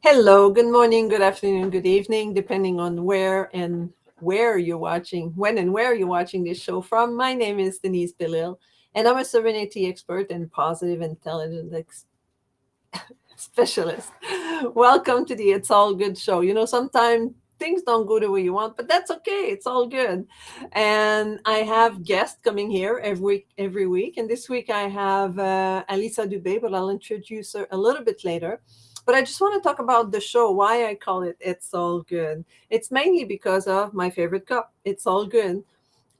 Hello, good morning, good afternoon, good evening, depending on where you're watching, when and where you're watching this show from. My name is Denise Belisle, and I'm a Serenity expert and positive intelligence specialist. Welcome to the It's All Good show. Sometimes things don't go the way you want, but that's okay. It's all good. And I have guests coming here every week. And this week I have Alisa Dubay, but I'll introduce her a little bit later. But I just want to talk about the show, why I call it It's All Good. It's mainly because of my favorite cup, It's All Good.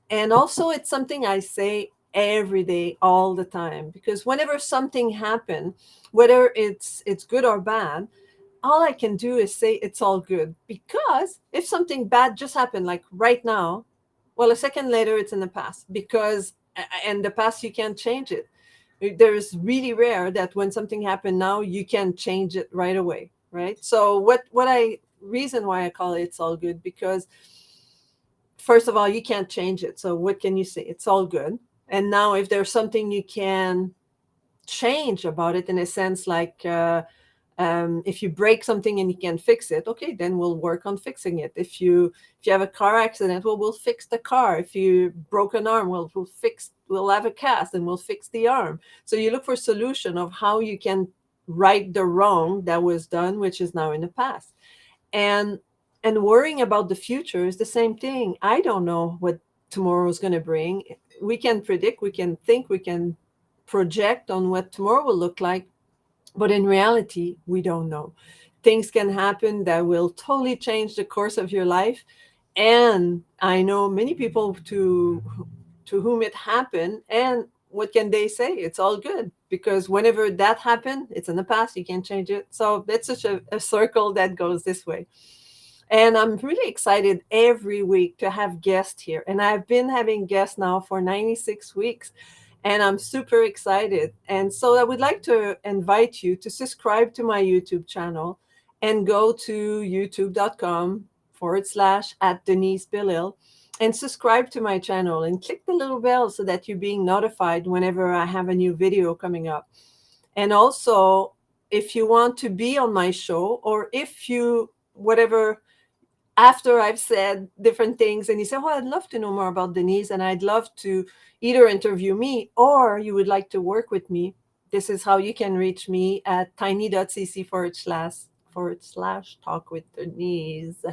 And also, it's something I say every day, all the time, because whenever something happens, whether it's good or bad, all I can do is say it's all good. Because if something bad just happened, like right now, well, a second later, it's in the past. Because and the past, you can't change it. There's really rare that when something happened now, you can change it right away, right? So what I reason why I call it it's all good, because first of all, you can't change it. So what can you say? It's all good. And now, if there's something you can change about it, in a sense, like if you break something and you can fix it, okay, then we'll work on fixing it. If you have a car accident, well, we'll fix the car. If you broke an arm, well, we'll have a cast and we'll fix the arm. So you look for solution of how you can right the wrong that was done, which is now in the past. And and worrying about the future is the same thing. I don't know what tomorrow is going to bring. We can predict, we can think, we can project on what tomorrow will look like, but in reality, we don't know. Things can happen that will totally change the course of your life. And I know many people to whom it happened, and what can they say? It's all good, because whenever that happened, it's in the past, you can't change it. So that's such a circle that goes this way. And I'm really excited every week to have guests here. And I've been having guests now for 96 weeks. And I'm super excited. And so I would like to invite you to subscribe to my YouTube channel and go to youtube.com/ at Denise Belisle and subscribe to my channel and click the little bell so that you're being notified whenever I have a new video coming up. And also, if you want to be on my show, or if you, whatever, after I've said different things and you say, oh, I'd love to know more about Denise and I'd love to either interview me or you would like to work with me, this is how you can reach me at tiny.cc/ talk with Denise.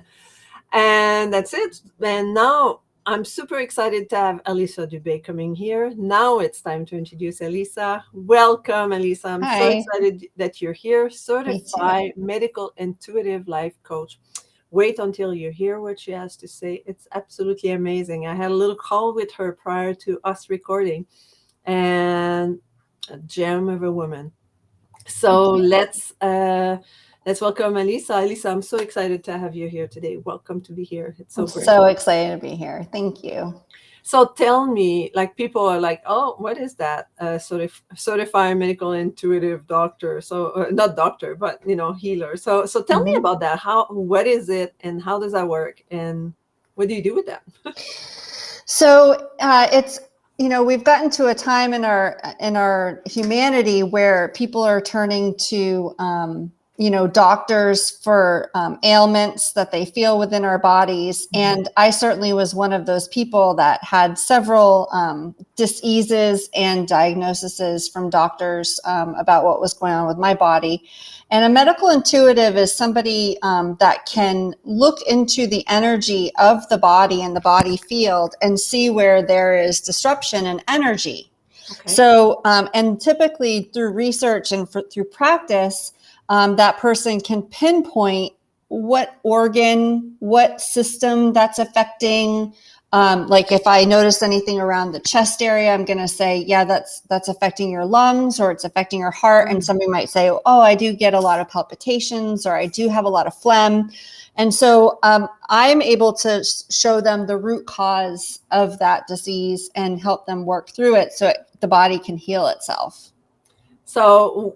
And that's it. And now I'm super excited to have Alisa Dubay coming here. Now it's time to introduce Alisa. Welcome, Alisa. I'm so Hi, excited that you're here. me too. Certified medical intuitive life coach. Wait until you hear what she has to say. It's absolutely amazing. I had a little call with her prior to us recording, and a gem of a woman. So Thank you. let's welcome Alisa. Alisa, I'm so excited to have you here today. Welcome to be here. It's I'm so great. so excited to be here. Thank you. So tell me, like, people are like, oh, what is that? Certified medical intuitive doctor. So not doctor, but healer. So tell me Mhm. about that. What is it, and how does that work, and what do you do with that? So it's we've gotten to a time in our humanity where people are turning to doctors for ailments that they feel within our bodies, and I certainly was one of those people that had several diseases and diagnoses from doctors about what was going on with my body. And a medical intuitive is somebody that can look into the energy of the body and the body field and see where there is disruption in energy. Okay. So, and typically through research and through practice, that person can pinpoint what organ, what system that's affecting. Like if I notice anything around the chest area, I'm going to say, yeah, that's affecting your lungs, or it's affecting your heart. And somebody might say, oh, I do get a lot of palpitations, or I do have a lot of phlegm. And so I'm able to show them the root cause of that disease and help them work through it so the body can heal itself. So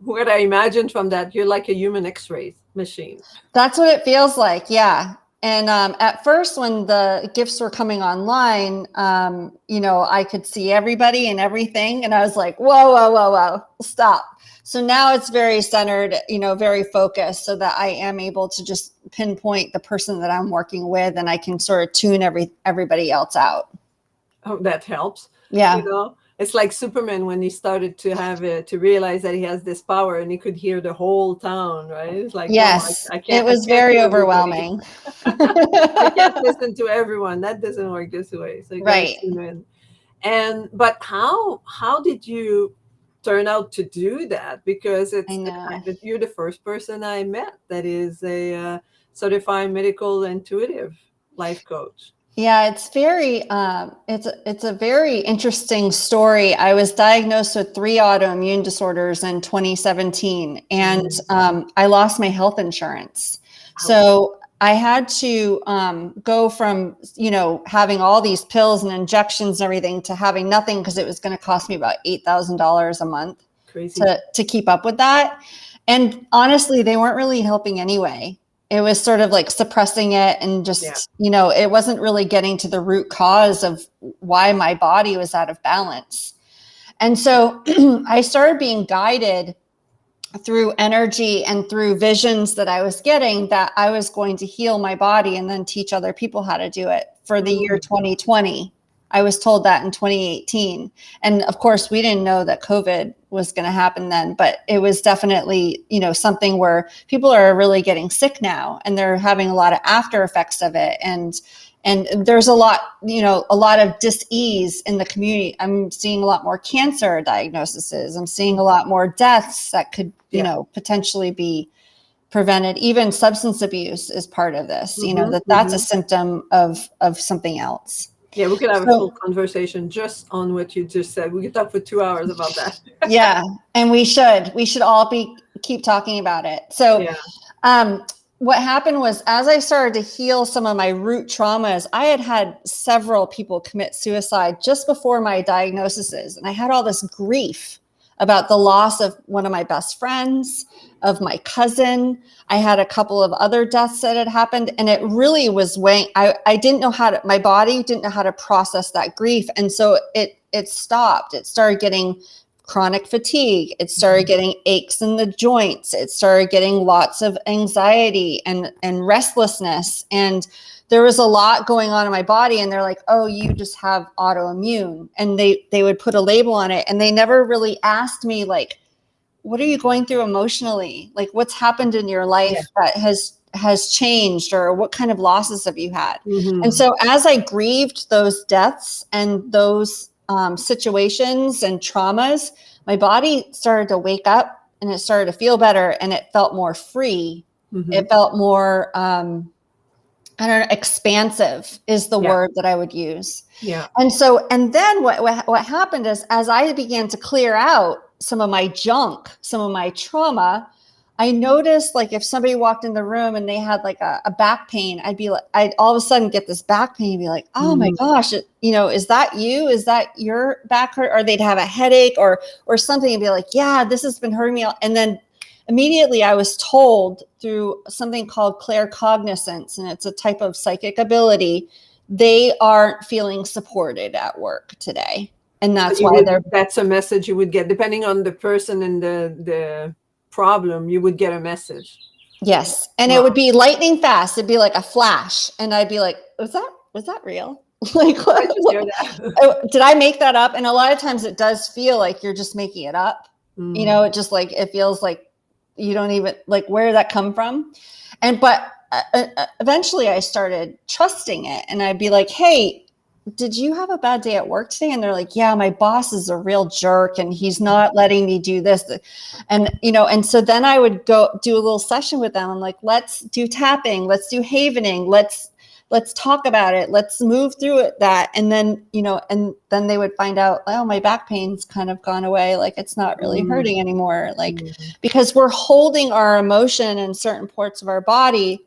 what I imagined from that, you're like a human X-ray machine. That's what it feels like. Yeah. And at first, when the gifts were coming online, I could see everybody and everything. And I was like, whoa, whoa, whoa, whoa, stop. So now it's very centered, very focused, so that I am able to just pinpoint the person that I'm working with, and I can sort of tune everybody else out. Oh, that helps. Yeah. It's like Superman when he started to have it, to realize that he has this power and he could hear the whole town, right? It's like, no, Yes. I It can't, I was can't very do everybody. overwhelming. I can't listen to everyone. That doesn't work this way. So you got to Right. tune in. But how did you turn out to do that? Because I it's the know. fact that you're the first person I met that is a certified medical intuitive life coach. Yeah, it's very it's a very interesting story. I was diagnosed with 3 autoimmune disorders in 2017, and Mm. I lost my health insurance. Ouch. So I had to go from having all these pills and injections and everything to having nothing, because it was going to cost me about $8,000 a month Crazy. to keep up with that. And honestly, they weren't really helping anyway. It was sort of like suppressing it, and Yeah. just, it wasn't really getting to the root cause of why my body was out of balance. And so I started being guided through energy and through visions that I was getting, that I was going to heal my body and then teach other people how to do it for the year Mm. 2020. I was told that in 2018. And of course, we didn't know that COVID was going to happen then, but it was definitely, something where people are really getting sick now, and they're having a lot of after effects of it. And there's a lot of dis-ease in the community. I'm seeing a lot more cancer diagnoses. I'm seeing a lot more deaths that could, Yeah. potentially be prevented. Even substance abuse is part of this, Mm-hmm, that's a mm-hmm. symptom of something else. Yeah, we could have a full So conversation just on what you just said. We could talk for 2 hours about that. yeah, and we should all keep talking about it. So Yeah. um, what happened was, as I started to heal some of my root traumas, I had several people commit suicide just before my diagnoses. And I had all this grief about the loss of one of my best friends, of my cousin. I had a couple of other deaths that had happened. And it really was weighing, I didn't know my body didn't know how to process that grief. And so it stopped. It started getting chronic fatigue. It started getting aches in the joints. It started getting lots of anxiety and restlessness. And there was a lot going on in my body. And they're like, oh, you just have autoimmune. And they would put a label on it. And they never really asked me, like, what are you going through emotionally? Like, what's happened in your life Yeah. that has changed, or what kind of losses have you had? And Mm-hmm. so as I grieved those deaths and those situations and traumas, my body started to wake up, and it started to feel better, and it felt more free. Mm-hmm. It felt more, I don't know, expansive is the Yeah. word that I would use. Yeah. And then what happened is, as I began to clear out some of my junk, some of my trauma, I noticed, like, if somebody walked in the room and they had like a back pain, I'd all of a sudden get this back pain and be like, oh my gosh, is that you? Is that your back hurt? Or they'd have a headache or something, and be like, yeah, this has been hurting me. And then immediately I was told, through something called claircognizance, and it's a type of psychic ability, they aren't feeling supported at work today. And So that's why that's a message you would get depending on the person and the problem. You would get a message. yes. And it Wow. would be lightning fast. It'd be like a flash. And I'd be like, was that real? Like, I just hear that. did I make that up? And a lot of times it does feel like you're just making it up. Mm. It just, like, it feels like you don't even, like, where did that come from? But eventually I started trusting it, and I'd be like, hey, did you have a bad day at work today? And they're like, yeah, my boss is a real jerk, and he's not letting me do this. And so then I would go do a little session with them. I'm like, let's do tapping. Let's do havening. Let's talk about it. Let's move through it, and then they would find out, oh, my back pain's kind of gone away. Like, it's not really hurting anymore. Like, because we're holding our emotion in certain parts of our body,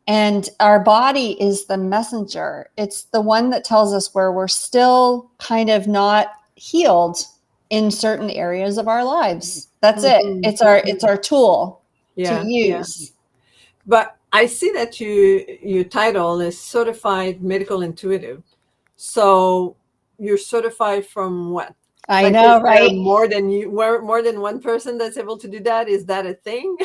and our body is the messenger. It's the one that tells us where we're still kind of not healed in certain areas of our lives. That's it. It's our tool to Yeah. Yeah. use. But I see that your title is certified medical intuitive. So you're certified from what? I Like, is know, there right? more than one person that's able to do that? Is that a thing?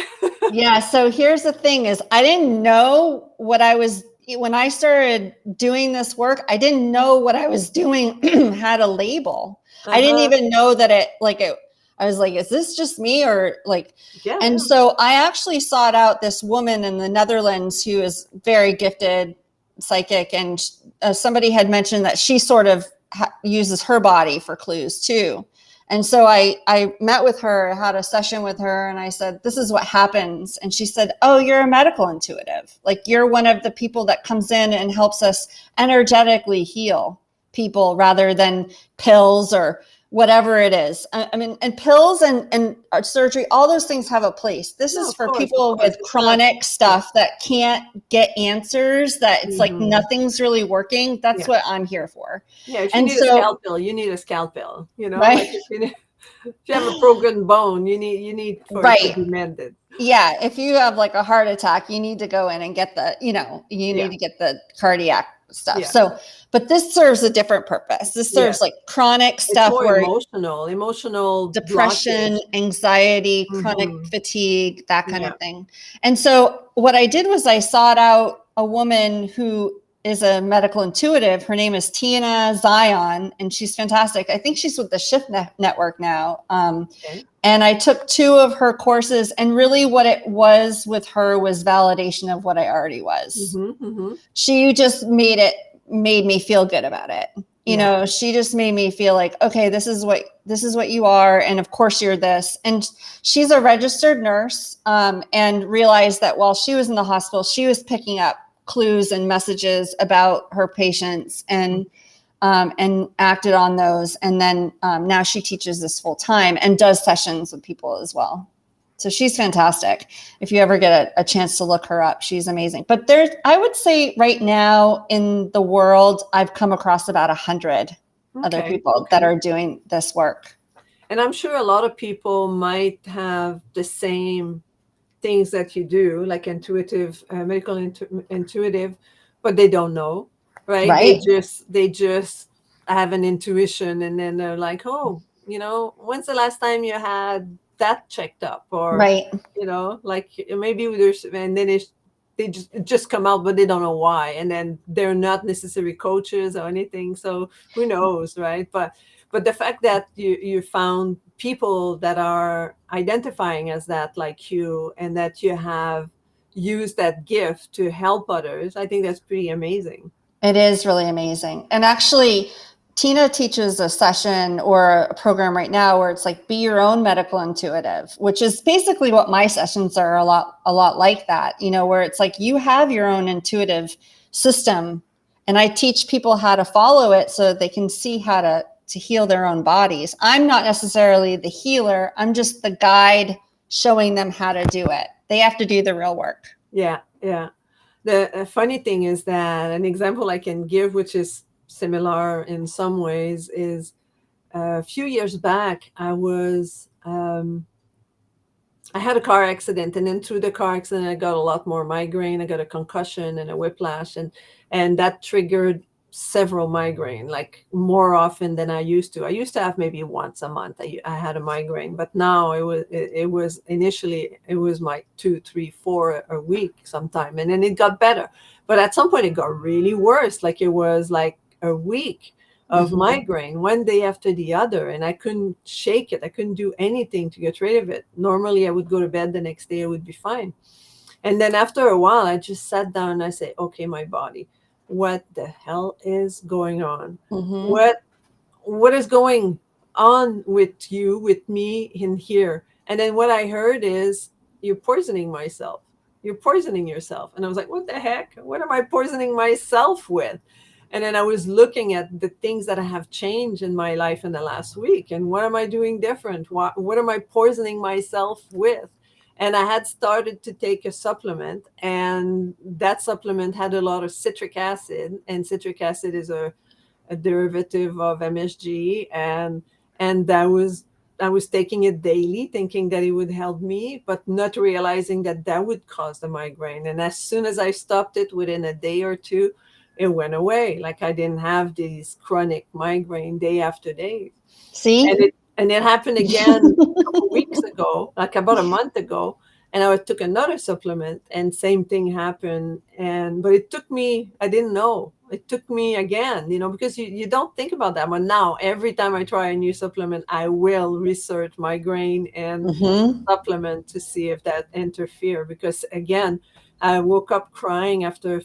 Yeah. So here's the thing is I didn't know what I was, when I started doing this work, I didn't know what I was doing had a label. I didn't Uh-huh. even know that I was like, is this just me or like, Yeah, and yeah. so I actually sought out this woman in the Netherlands who is very gifted psychic. And somebody had mentioned that she sort of uses her body for clues too. And so I met with her, had a session with her, and I said, this is what happens. And she said, oh, you're a medical intuitive. Like you're one of the people that comes in and helps us energetically heal people rather than pills or whatever it is. I mean, and pills and surgery, all those things have a place. This No, is of for course, of people course. with It's not. chronic Yeah. stuff that can't get answers, that it's like Hmm. nothing's really working. That's Yeah. what I'm here for. Yeah. If you And need a so, scalpel, you need a scalpel. Like right, if you have a broken bone, you need for it to right. be mended. Yeah, if you have like a heart attack, you need to go in and get you Yeah. need to get the cardiac stuff. Yeah. So, but this serves a different purpose. This Yeah. serves like chronic It's stuff more where emotional depression, blockage. anxiety, chronic Hmm. fatigue, that kind Yeah. of thing. And so what I did was I sought out a woman who is a medical intuitive. Her name is Tina Zion, and she's fantastic. I think she's with the Shift Network now. Okay. And I took 2 of her courses, and really what it was with her was validation of what I already was. Hmm. Hmm. She just made me feel good about it. Yeah. She just made me feel like, okay, this is what you are, and of course you're this. And she's a registered nurse, and realized that while she was in the hospital, she was picking up clues and messages about her patients, and acted on those. And then now she teaches this full time and does sessions with people as well. So she's fantastic. If you ever get a chance to look her up, she's amazing. But I would say right now in the world, I've come across about 100 other Okay. people that Okay. are doing this work. And I'm sure a lot of people might have the same things that you do, like intuitive, but they don't know, right? They Right. just have an intuition, and then they're like, oh, when's the last time you had that checked up, or Right. like maybe there's, and then they just come out, but they don't know why, and then they're not necessarily coaches or anything. So who knows, right? But the fact that you found people that are identifying as that, like you, and that you have used that gift to help others, I think that's pretty amazing. It is really amazing. And actually, Tina teaches a session or a program right now where it's like be your own medical intuitive, which is basically what my sessions are a lot like that, where it's like you have your own intuitive system, and I teach people how to follow it so that they can see how to heal their own bodies. I'm not necessarily the healer, I'm just the guide showing them how to do it. They have to do the real work. Yeah, yeah. The funny thing is that an example I can give, which is similar in some ways, is a few years back, I had a car accident, and then through the car accident, I got a lot more migraine. I got a concussion and a whiplash, and that triggered several migraine, like more often than I used to. I used to have maybe once a month. I had a migraine, but now it was initially it was like 2, 3, 4 a week sometime, and then it got better. But at some point, it got really worse. Like it was like a week of Mhm. migraine one day after the other, and I couldn't shake it. I couldn't do anything to get rid of it. Normally I would go to bed the next day, I would be fine. And then after a while, I just sat down and I say, okay, my body, what the hell is going on? Mhm. What is going on with you, with me in here? And then what I heard is, you're poisoning myself. You're poisoning yourself. And I was like, what the heck? What am I poisoning myself with? And then I was looking at the things that I have changed in my life in the last week. And what am I doing different? What am I poisoning myself with? And I had started to take a supplement, and that supplement had a lot of citric acid. And citric acid is a derivative of MSG, and I was taking it daily, thinking that it would help me, but not realizing that that would cause the migraine. And as soon as I stopped it, within a day or two, it went away. Like I didn't have these chronic migraine day after day. See? And it happened again a couple weeks ago, like about a month ago. And I took another supplement, and same thing happened. But it took me, I didn't know. It took me again, because you don't think about that. But now every time I try a new supplement, I will research migraine and Mm-hmm. supplement to see if that interfere. Because again, I woke up crying after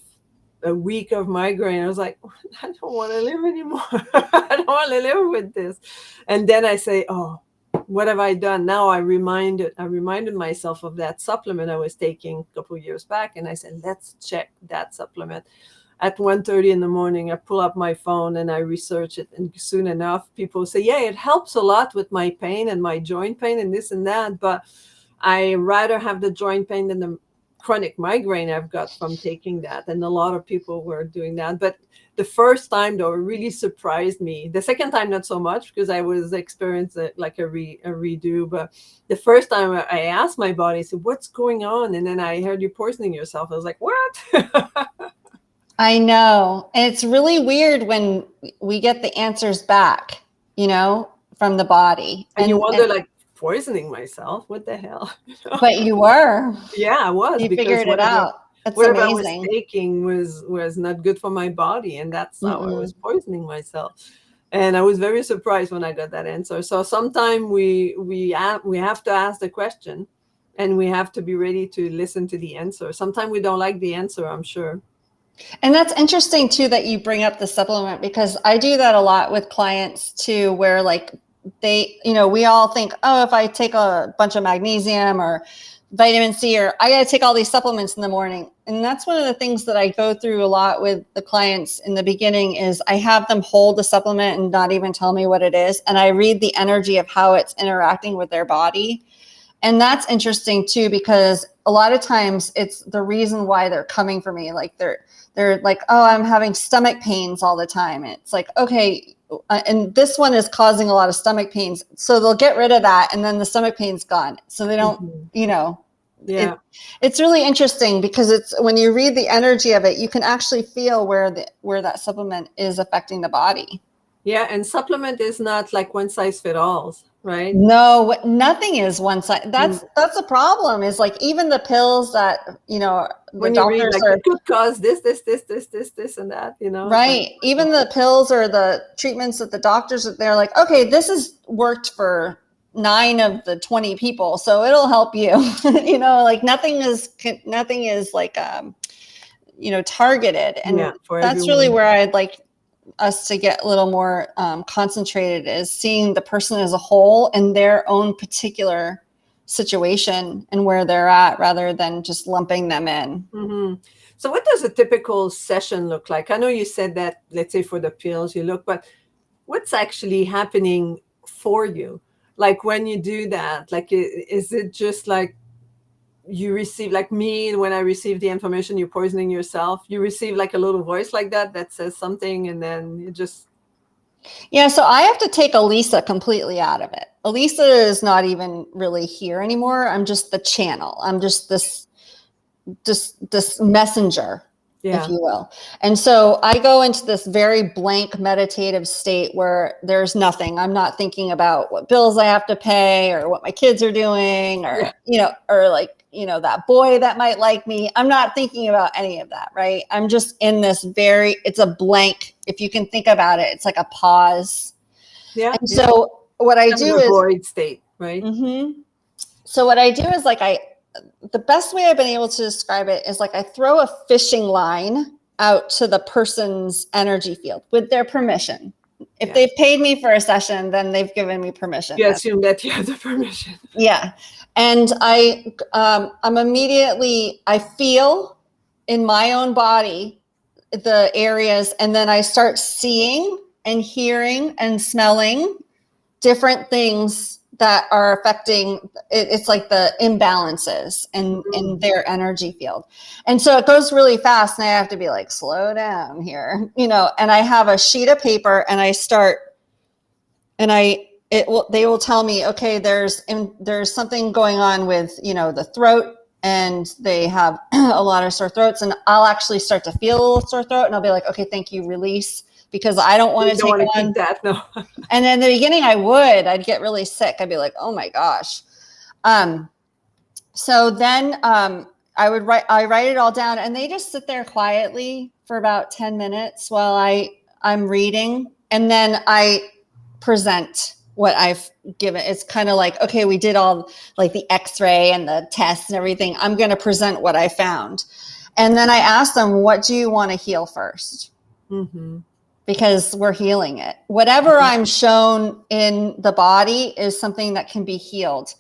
a week of migraine. I was like, I don't want to live anymore. I don't want to live with this. And then I say, oh, what have I done? Now I reminded myself of that supplement I was taking a couple of years back. And I said, let's check that supplement. At 1:30 in the morning, I pull up my phone and I research it. And soon enough, people say, yeah, it helps a lot with my pain and my joint pain and this and that. But I rather have the joint pain than the chronic migraine I've got from taking that. And a lot of people were doing that. But the first time, though, it really surprised me. The second time, not so much, because I was experiencing like a redo. But the first time I asked my body, I said, what's going on? And then I heard you poisoning yourself. I was like, what? I know. And it's really weird when we get the answers back, from the body. And you wonder, like, poisoning myself? What the hell? But you were. Yeah, I was. You Because figured it out. That's whatever I was amazing. taking was not good for my body, and that's how I was Mm-mm. poisoning myself. And I was very surprised when I got that answer. So sometimes we have to ask the question, and we have to be ready to listen to the answer. Sometimes we don't like the answer, I'm sure. And that's interesting too that you bring up the supplement, because I do that a lot with clients too, where like we all think, oh, if I take a bunch of magnesium or vitamin C, or I got to take all these supplements in the morning. And that's one of the things that I go through a lot with the clients in the beginning is I have them hold the supplement and not even tell me what it is. And I read the energy of how it's interacting with their body. And that's interesting too, because a lot of times it's the reason why they're coming for me. Like they're like, oh, I'm having stomach pains all the time. And it's like, okay. And this one is causing a lot of stomach pains. So they'll get rid of that. And then the stomach pain's gone. So they don't, Yeah. It's really interesting because it's when you read the energy of it, you can actually feel where that supplement is affecting the body. Yeah. And supplement is not like one size fits all, right? No, nothing is one size. That's a problem. Is like even the pills that the when you read doctors like are, it could cause this, and that, right. Even the pills or the treatments that the doctors, they're like, okay, this has worked for 9 of the 20 people, so it'll help you. Like nothing is like targeted, and for that's everyone. really where I'd like us to get a little more concentrated, is seeing the person as a whole and their own particular situation and where they're at, rather than just lumping them in. Mm-hmm. So what does a typical session look like? I know you said that, let's say for the pills you look, but what's actually happening for you? Like when you do that, like, is it just like you receive, like me, when I receive the information, you're poisoning yourself, you receive like a little voice like that says something, and then you just... Yeah, so I have to take Alisa completely out of it. Alisa is not even really here anymore. I'm just the channel. I'm just this messenger, if you will. And so I go into this very blank meditative state where there's nothing. I'm not thinking about what bills I have to pay or what my kids are doing, or or like that boy that might like me. I'm not thinking about any of that, right? I'm just in this it's a blank. If you can think about it, it's like a pause. Yeah. And so what I do is void state, right? Mm-hmm. So what I do is like the best way I've been able to describe it is like I throw a fishing line out to the person's energy field with their permission. If they've paid me for a session, then they've given me permission. You assume that you have the permission. Yeah. And I'm immediately, I feel in my own body the areas, and then I start seeing and hearing and smelling different things that are affecting it's like the imbalances in their energy field. And so it goes really fast, and I have to be like, slow down here, and I have a sheet of paper, and I start, and they will tell me, okay, there's something going on with, the throat, and they have a lot of sore throats, and I'll actually start to feel a little sore throat, and I'll be like, okay, thank you, release, because I don't want You to don't take want to on. keep that, no. And in the beginning, I'd get really sick. I'd be like, oh my gosh. So then I write it all down, and they just sit there quietly for about 10 minutes while I'm reading, and then I present what I've given. It's kind of like, okay, we did all like the x-ray and the tests and everything. I'm going to present what I found. And then I ask them, what do you want to heal first? Mm-hmm. Because we're healing it. Whatever I'm shown in the body is something that can be healed.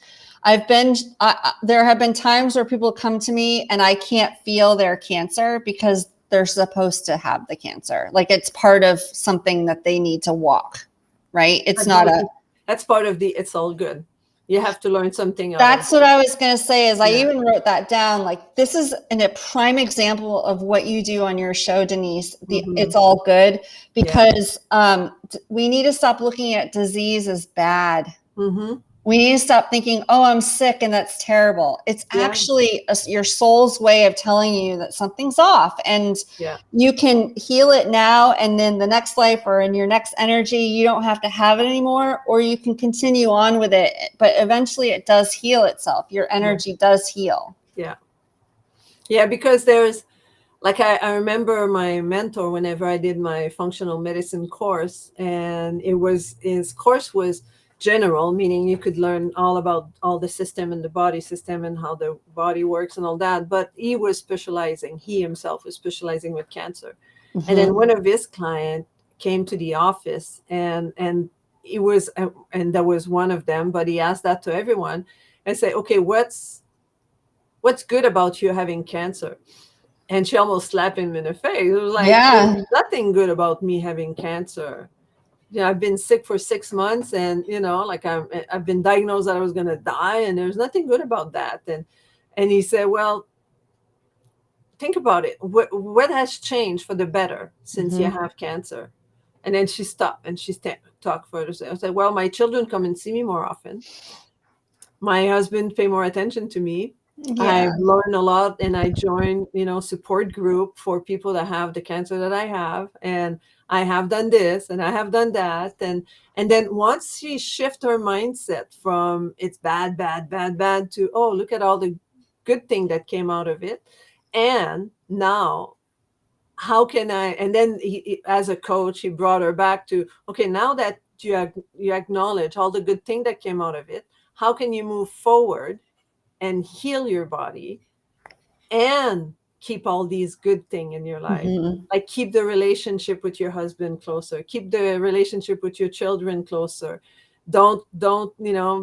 There have been times where people come to me and I can't feel their cancer because they're supposed to have the cancer. Like it's part of something that they need to walk, right? It's not that's part of the, it's all good. You have to learn something. That's what I was going to say is I Yeah. even wrote that down. Like this is a prime example of what you do on your show, Denise. It's all good because we need to stop looking at disease as bad. Mm-hmm. We need to stop thinking, oh, I'm sick and that's terrible. It's actually your soul's way of telling you that something's off, and you can heal it now, and then the next life or in your next energy, you don't have to have it anymore, or you can continue on with it. But eventually it does heal itself. Your energy does heal. Yeah. Yeah, because there's, like, I remember my mentor whenever I did my functional medicine course, and his course was general, meaning you could learn all about all the system and the body system and how the body works and all that. But he himself was specializing with cancer. Mm-hmm. And then one of his clients came to the office, and it was, and that was one of them, but he asked that to everyone and say, okay, what's good about you having cancer? And she almost slapped him in the face. It was like, there's nothing good about me having cancer. I've been sick for 6 months, and like I've been diagnosed that I was going to die, and there's nothing good about that. And he said, well, think about it. What has changed for the better since you have cancer? And then she stopped and she talked further. So I said, well, my children come and see me more often. My husband pay more attention to me. I've learned a lot, and I joined, support group for people that have the cancer that I have, and I have done this and I have done that. And then once she shift her mindset from it's bad, bad, bad, bad to, oh, look at all the good thing that came out of it. And now how can I, and then as a coach, he brought her back to, okay, now that you acknowledge all the good thing that came out of it, how can you move forward and heal your body and keep all these good things in your life? Mm-hmm. Like keep the relationship with your husband closer, keep the relationship with your children closer. Don't,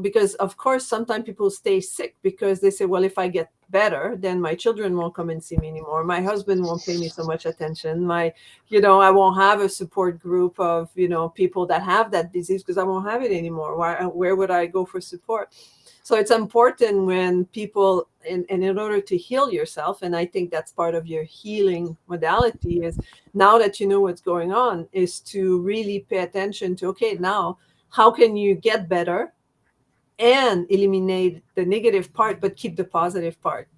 because of course, sometimes people stay sick because they say, well, if I get better, then my children won't come and see me anymore. My husband won't pay me so much attention. I won't have a support group of, people that have that disease because I won't have it anymore. Where would I go for support? So it's important when people, and in order to heal yourself, and I think that's part of your healing modality, is now that you know what's going on, is to really pay attention to, okay, now how can you get better and eliminate the negative part, but keep the positive part.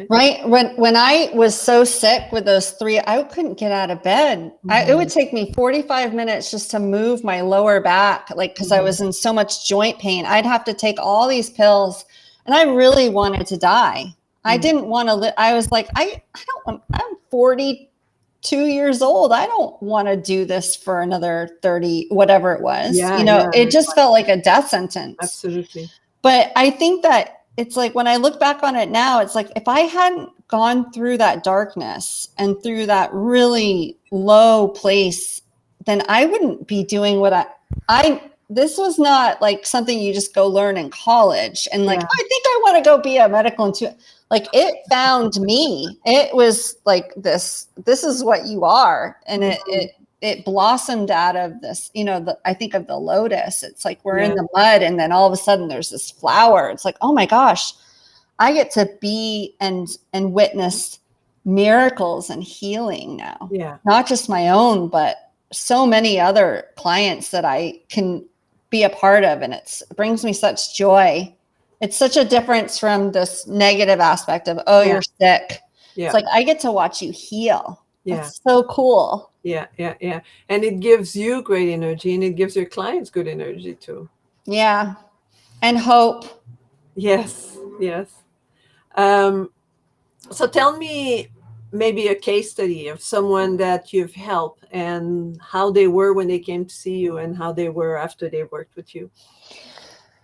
Right. When I was so sick with those 3, I couldn't get out of bed. Mm-hmm. It would take me 45 minutes just to move my lower back, like, because I was in so much joint pain. I'd have to take all these pills, and I really wanted to die. I didn't want to live. I was like, I don't want, I'm 42 years old. I don't want to do this for another 30, whatever it was. It just felt like a death sentence. Absolutely. But I think that it's like, when I look back on it now, it's like, if I hadn't gone through that darkness and through that really low place, then I wouldn't be doing what this was not like something you just go learn in college and like, I think I want to go be a medical intuitive. Like, it found me. It was like, this is what you are. And it blossomed out of this, I think of the lotus. It's like we're in the mud, and then all of a sudden there's this flower. It's like, oh my gosh, I get to be and witness miracles and healing now. Yeah. Not just my own, but so many other clients that I can be a part of. And it brings me such joy. It's such a difference from this negative aspect of, oh, Yeah. you're sick. Yeah. It's like, I get to watch you heal. Yeah. That's so cool. Yeah. And it gives you great energy, and it gives your clients good energy too. Yeah. And hope. Yes. Um, so tell me maybe a case study of someone that you've helped and how they were when they came to see you and how they were after they worked with you.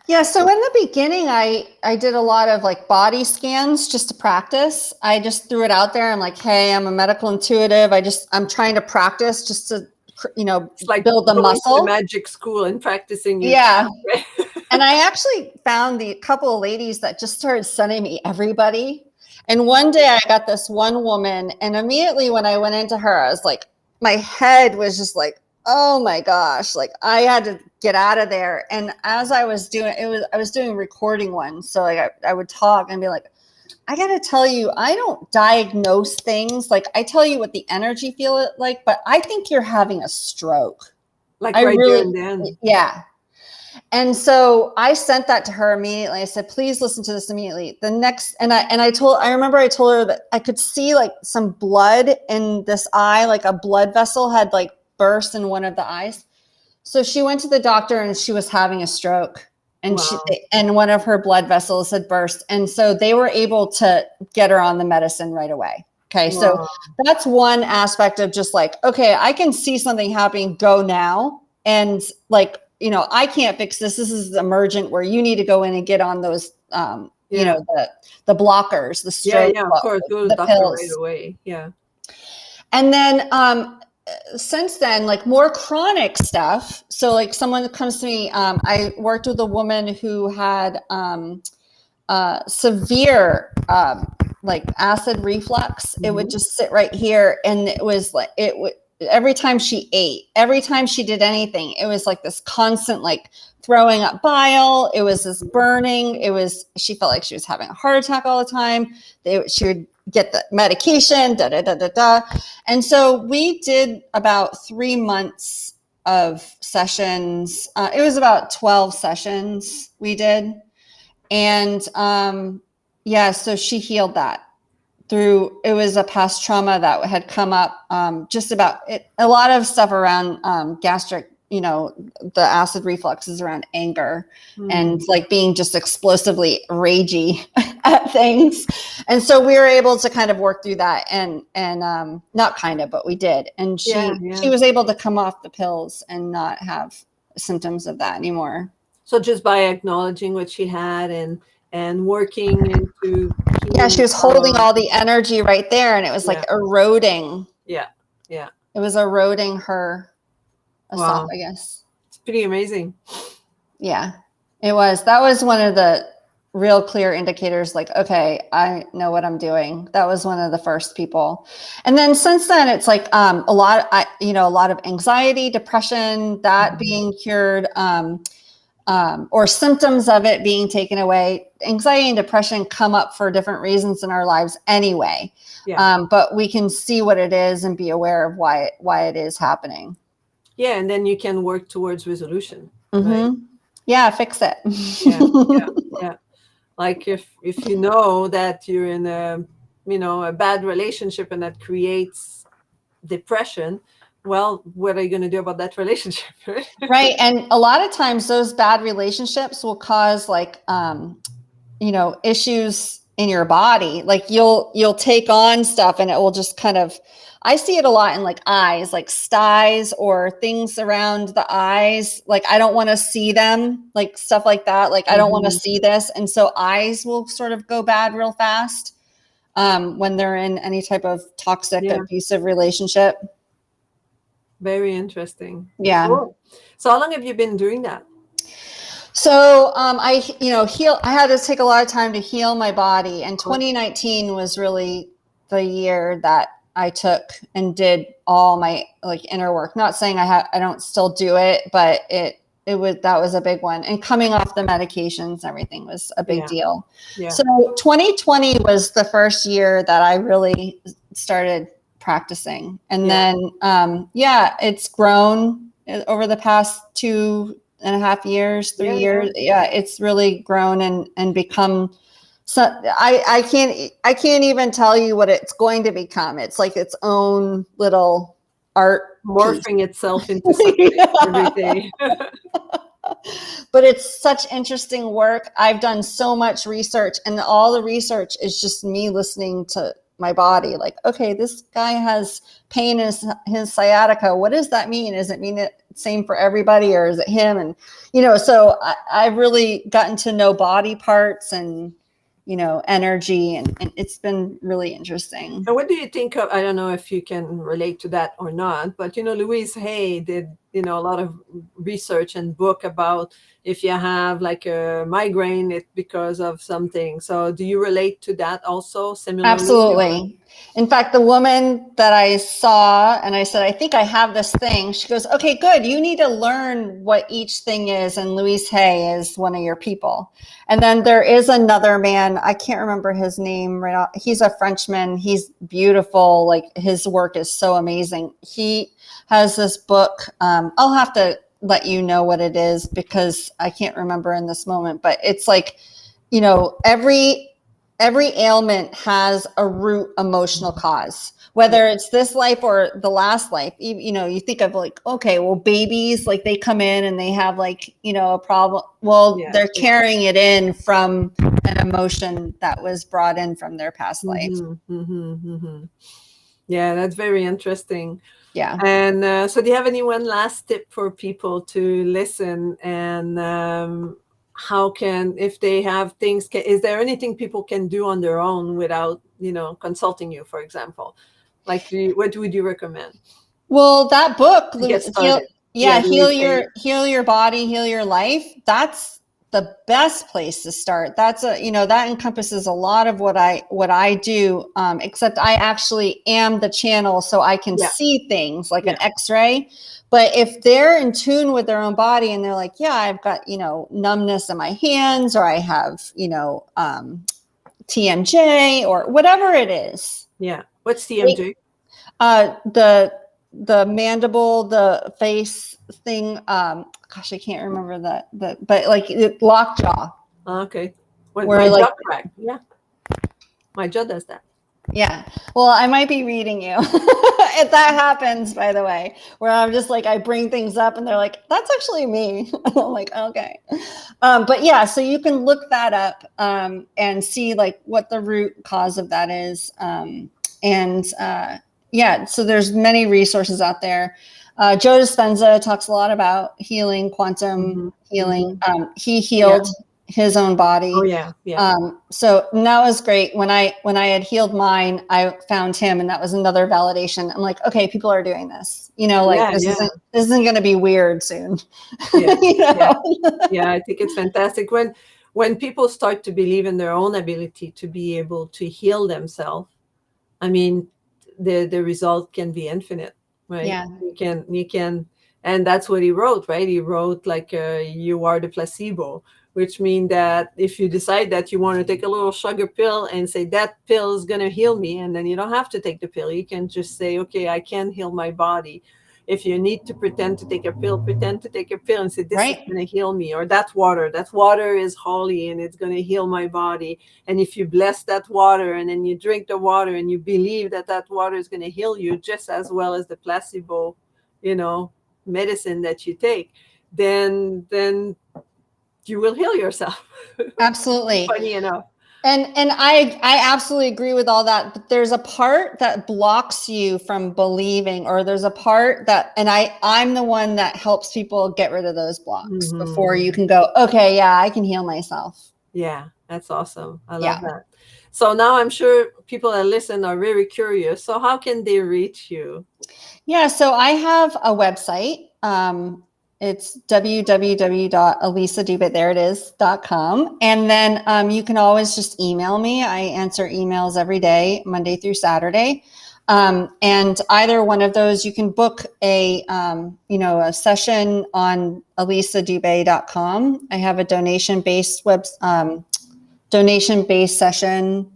Yeah. So in the beginning, I did a lot of like body scans just to practice. I just threw it out there. I'm like, hey, I'm a medical intuitive. I'm trying to practice just to, It's like build the going to the muscle. magic school and practicing your Yeah. right? And I actually found the couple of ladies that just started sending me everybody. And one day I got this one woman, and immediately when I went into her, I was like, my head was just like, oh my gosh, like I had to get out of there. And as I was doing I was doing recording ones. So like I would talk and be like, I got to tell you, I don't diagnose things. Like I tell you what the energy feel like, but I think you're having a stroke. Like I right there really, and then. yeah. And so I sent that to her immediately. I said, please listen to this immediately. The next, I remember I told her that I could see like some blood in this eye, like a blood vessel had like burst in one of the eyes. So she went to the doctor and she was having a stroke, and Wow. and one of her blood vessels had burst. And so they were able to get her on the medicine right away. Okay. Wow. So that's one aspect of just like, okay, I can see something happening, go now. And like, I can't fix this. This is emergent where you need to go in and get on those, the blockers, the stroke, Yeah, of course. Go to the the doctor pills. right away. Yeah. And then, since then, like more chronic stuff. So like someone that comes to me, I worked with a woman who had, severe, like acid reflux. It would just sit right here. And it was like, it would, every time she ate, every time she did anything, it was like this constant, like throwing up bile. It was this burning. She felt like she was having a heart attack all the time. She would get the medication, da, da, da, da, da. And so we did about 3 months of sessions. It was about 12 sessions we did. And so she healed that through, it was a past trauma that had come up, just about it, a lot of stuff around gastric, the acid reflux is around anger and like being just explosively ragey at things. And so we were able to kind of work through that and not kind of, but we did. And she was able to come off the pills and not have symptoms of that anymore. So just by acknowledging what she had and working into she was holding all the energy right there, and it was like eroding. Yeah. It was eroding her esophagus. It's pretty amazing. Yeah, it was. That was one of the real clear indicators, like, okay, I know what I'm doing. That was one of the first people. And then since then, it's like a lot of anxiety, depression, that being cured, or symptoms of it being taken away. Anxiety and depression come up for different reasons in our lives anyway. But we can see what it is and be aware of why it is happening. Yeah, and then you can work towards resolution. Right? Yeah, fix it. Yeah. Like if you know that you're in a bad relationship and that creates depression, well, what are you going to do about that relationship? Right. And a lot of times those bad relationships will cause like, issues in your body. Like you'll take on stuff and it will just kind of, I see it a lot in like eyes, like styes or things around the eyes. Like, I don't want to see them, like stuff like that. Like, I don't want to see this. And so eyes will sort of go bad real fast when they're in any type of toxic, abusive relationship. Very interesting. Yeah. Cool. So how long have you been doing that? So I had to take a lot of time to heal my body, and 2019 was really the year that I took and did all my like inner work. Not saying I don't still do it, but that was a big one. And coming off the medications, everything was a big deal. Yeah. So 2020 was the first year that I really started practicing, and then it's grown over the past 2 and a half years, 3 years. Yeah. Yeah, it's really grown and become. So I can't even tell you what it's going to become. It's like its own little art piece. Morphing itself into something every day. But it's such interesting work. I've done so much research, and all the research is just me listening to my body. Like, okay, this guy has pain in his sciatica. What does that mean? Does it mean it same for everybody, or is it him? And, so I've really gotten to know body parts and, energy, and it's been really interesting. And what do you think of, I don't know if you can relate to that or not, but Louise Hay did, a lot of research and book about if you have like a migraine, it's because of something. So do you relate to that also similarly? Absolutely. In fact, the woman that I saw and I said, I think I have this thing. She goes, okay, good. You need to learn what each thing is. And Louise Hay is one of your people. And then there is another man. I can't remember his name right now. He's a Frenchman. He's beautiful. Like, his work is so amazing. He has this book. I'll have to let you know what it is because I can't remember in this moment, but it's like, every ailment has a root emotional cause, whether it's this life or the last life. You think of like, okay, well, babies, like, they come in and they have like, a problem. Well, they're carrying it in from an emotion that was brought in from their past life. Yeah, that's very interesting. Yeah. And so do you have any one last tip for people to listen and how can, if they have things, is there anything people can do on their own without, consulting you, for example? Like, what would you recommend? Well, that book, To get started. Heal Your Body, Heal Your Life. That's the best place to start. That's that encompasses a lot of what I do, except I actually am the channel, so I can see things like an X-ray. But if they're in tune with their own body and they're like, yeah, I've got, numbness in my hands, or I have, TMJ or whatever it is. Yeah. What's TMJ? The mandible, the face thing. Gosh, I can't remember that, but like lockjaw. Okay. My jaw crack. Yeah. My jaw does that. Yeah. Well, I might be reading you. If that happens, by the way, where I'm just like, I bring things up and they're like, that's actually me. I'm like, okay. But yeah, so you can look that up and see like what the root cause of that is. Yeah, so there's many resources out there. Joe Dispenza talks a lot about healing, quantum healing. He healed his own body. Oh yeah. So that was great. When I had healed mine, I found him, and that was another validation. I'm like, okay, people are doing this. This isn't going to be weird soon. Yeah, I think it's fantastic when people start to believe in their own ability to be able to heal themselves. I mean, the result can be infinite, right? Yeah. You can, and that's what he wrote, right? He wrote like, you are the placebo, which means that if you decide that you want to take a little sugar pill and say that pill is going to heal me, and then you don't have to take the pill. You can just say, okay, I can heal my body. If you need to pretend to take a pill, pretend to take a pill and say, this is going to heal me. Or that water is holy and it's going to heal my body. And if you bless that water and then you drink the water and you believe that that water is going to heal you just as well as the placebo, medicine that you take, then you will heal yourself. Absolutely. Funny enough. And I absolutely agree with all that, but there's a part that blocks you from believing, or there's a part that, and I'm the one that helps people get rid of those blocks before you can go, okay, yeah, I can heal myself. Yeah, that's awesome. I love that. So now I'm sure people that listen are very curious. So how can they reach you? Yeah, so I have a website. It's www.alisadubay.com. And then you can always just email me. I answer emails every day, Monday through Saturday. And either one of those, you can book a session on alisadubay.com. I have a donation-based session,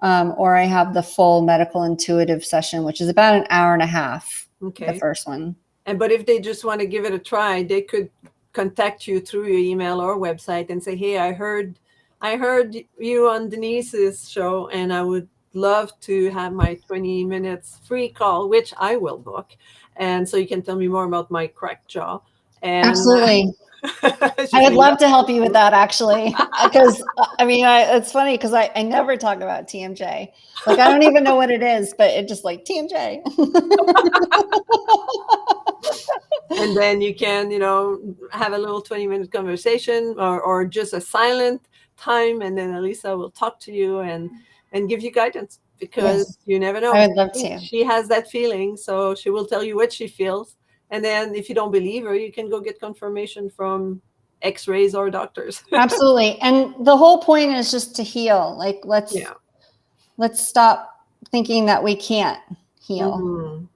or I have the full medical intuitive session, which is about an hour and a half. Okay. The first one. But if they just want to give it a try, they could contact you through your email or website and say, hey, I heard you on Denise's show, and I would love to have my 20 minutes free call, which I will book. And so you can tell me more about my cracked jaw. And Absolutely. I she's would like, love yep. to help you with that, actually, because I mean, it's funny because I never talk about TMJ. Like, I don't even know what it is, but it just like TMJ. And then you can, have a little 20-minute conversation, or just a silent time. And then Alisa will talk to you and give you guidance, because Yes, you never I know. would love to. She has that feeling. So she will tell you what she feels. And then if you don't believe her, you can go get confirmation from x-rays or doctors. Absolutely. And the whole point is just to heal. Like, Yeah. let's stop thinking that we can't heal. Hmm.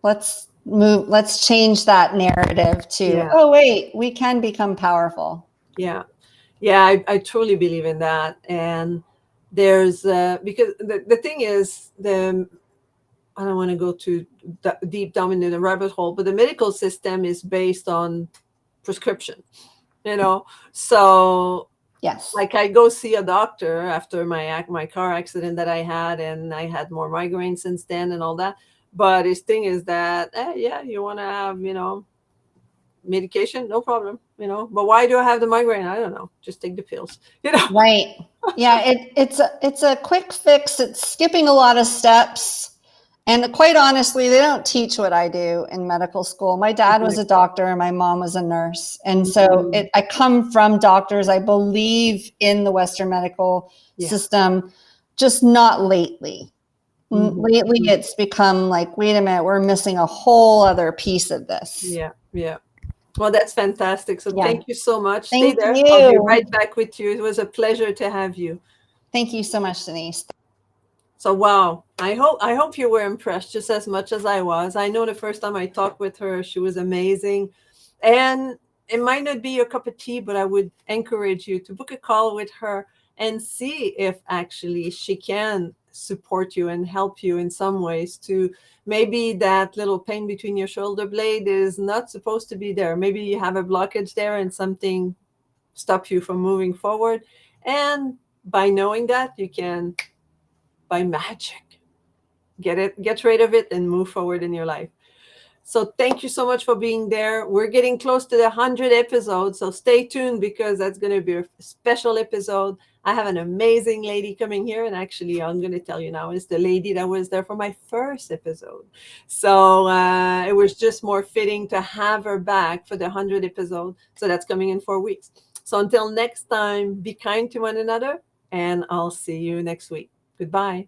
Let's change that narrative to, Yeah. oh wait, we can become powerful. Yeah. Yeah, I truly believe in that. And there's because the thing is, I don't want to go too deep down in the rabbit hole, but the medical system is based on prescription, you know. So, Yes. like, I go see a doctor after my car accident that I had, and I had more migraines since then and all that. But his thing is that, yeah, you want to have, medication, no problem, But why do I have the migraine? I don't know. Just take the pills, Right. Yeah, it's a quick fix. It's skipping a lot of steps. And quite honestly, they don't teach what I do in medical school. My dad was a Exactly. doctor and my mom was a nurse. And so Mhm. I come from doctors. I believe in the Western medical Yeah. system, just not lately. Hmm. Lately, it's become like, wait a minute, we're missing a whole other piece of this. Yeah. Yeah. Well, that's fantastic. So Yeah. thank you so much. Stay Thank there. I'll be you. right back with you. It was a pleasure to have you. Thank you so much, Denise. So wow, I hope you were impressed just as much as I was. I know the first time I talked with her, she was amazing. And it might not be your cup of tea, but I would encourage you to book a call with her and see if actually she can support you and help you in some ways. To maybe that little pain between your shoulder blade is not supposed to be there. Maybe you have a blockage there and something stop you from moving forward. And by knowing that, you can, by magic, get rid of it and move forward in your life. So thank you so much for being there. We're getting close to the 100 episodes, so stay tuned, because that's going to be a special episode. I have an amazing lady coming here, and actually I'm going to tell you now, is the lady that was there for my first episode. So it was just more fitting to have her back for the 100 episode. So that's coming in 4 weeks. So until next time, be kind to one another, and I'll see you next week. Goodbye.